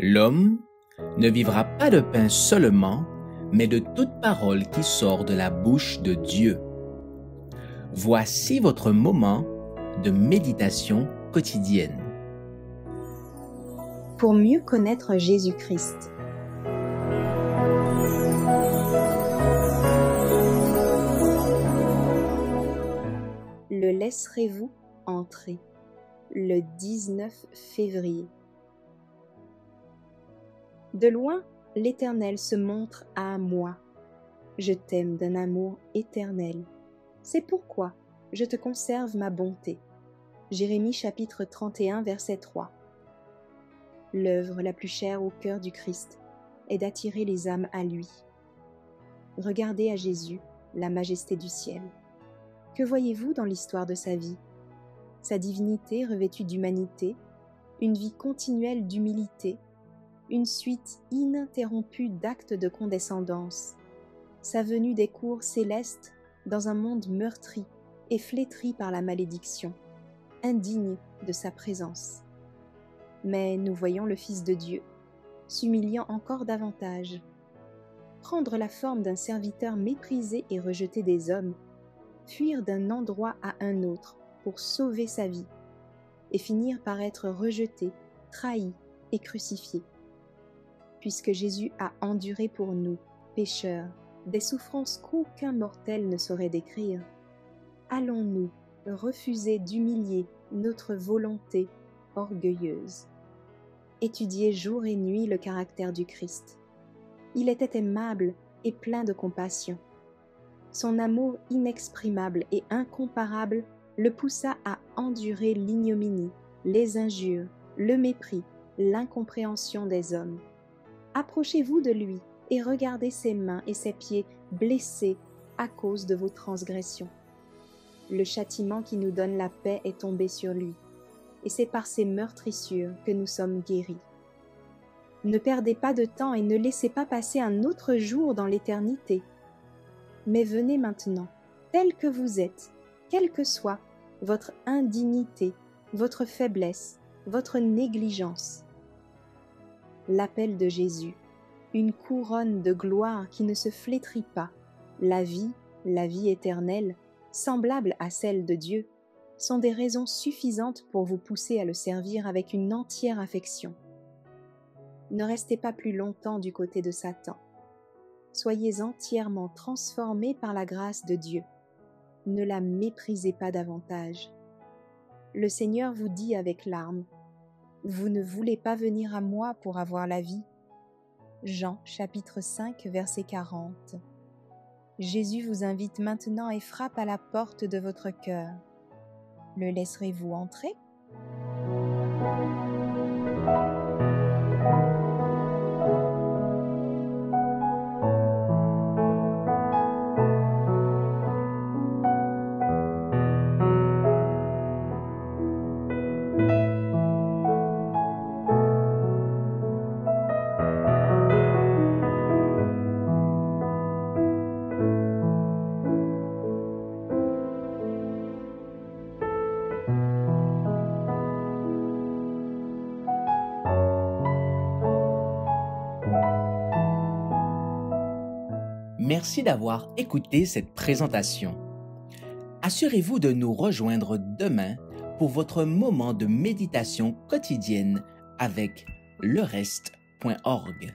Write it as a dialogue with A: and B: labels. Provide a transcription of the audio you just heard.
A: L'homme ne vivra pas de pain seulement, mais de toute parole qui sort de la bouche de Dieu. Voici votre moment de méditation quotidienne.
B: Pour mieux connaître Jésus-Christ. Le laisserez-vous entrer? Le 19 février. De loin, l'Éternel se montre à moi. Je t'aime d'un amour éternel. C'est pourquoi je te conserve ma bonté. Jérémie chapitre 31, verset 3. L'œuvre la plus chère au cœur du Christ est d'attirer les âmes à lui. Regardez à Jésus, la majesté du ciel. Que voyez-vous dans l'histoire de sa vie? Sa divinité revêtue d'humanité, une vie continuelle d'humilité, une suite ininterrompue d'actes de condescendance, sa venue des cours célestes dans un monde meurtri et flétri par la malédiction, indigne de sa présence. Mais nous voyons le Fils de Dieu, s'humiliant encore davantage, prendre la forme d'un serviteur méprisé et rejeté des hommes, fuir d'un endroit à un autre pour sauver sa vie, et finir par être rejeté, trahi et crucifié. Puisque Jésus a enduré pour nous, pécheurs, des souffrances qu'aucun mortel ne saurait décrire, allons-nous refuser d'humilier notre volonté orgueilleuse? Étudiez jour et nuit le caractère du Christ. Il était aimable et plein de compassion. Son amour inexprimable et incomparable le poussa à endurer l'ignominie, les injures, le mépris, l'incompréhension des hommes. Approchez-vous de lui et regardez ses mains et ses pieds blessés à cause de vos transgressions. Le châtiment qui nous donne la paix est tombé sur lui, et c'est par ses meurtrissures que nous sommes guéris. Ne perdez pas de temps et ne laissez pas passer un autre jour dans l'éternité. Mais venez maintenant, tel que vous êtes, quelle que soit votre indignité, votre faiblesse, votre négligence. L'appel de Jésus, une couronne de gloire qui ne se flétrit pas, la vie éternelle, semblable à celle de Dieu, sont des raisons suffisantes pour vous pousser à le servir avec une entière affection. Ne restez pas plus longtemps du côté de Satan. Soyez entièrement transformés par la grâce de Dieu. Ne la méprisez pas davantage. Le Seigneur vous dit avec larmes, « Vous ne voulez pas venir à moi pour avoir la vie ?» Jean chapitre 5 verset 40. Jésus vous invite maintenant et frappe à la porte de votre cœur. Le laisserez-vous entrer?
A: Merci d'avoir écouté cette présentation. Assurez-vous de nous rejoindre demain pour votre moment de méditation quotidienne avec lereste.org.